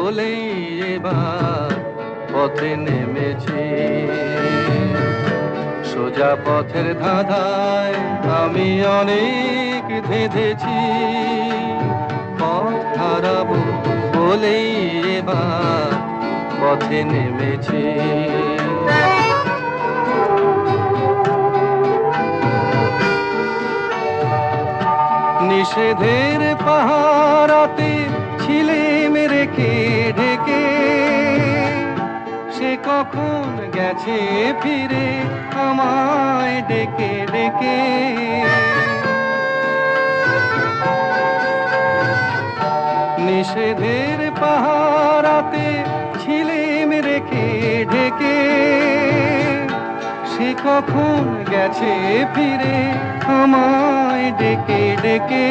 বলেই এবার পথে নেমেছি। সোজা পথের ধাঁধায় আমি অনেক ধেঁধেছি, পথ হারাবো বলেই এবার পথে নেমেছি। নিষেধের পাহারাতে ছিলেম রেখে ঢেকে, সে কখন গেছে ফিরে আমায় ডেকে ডেকে। নিষেধের পাহারাতে ছিলেম রেখে ঢেকে, সে কখন গেছে ফিরে আমায় ডেকে ডেকে।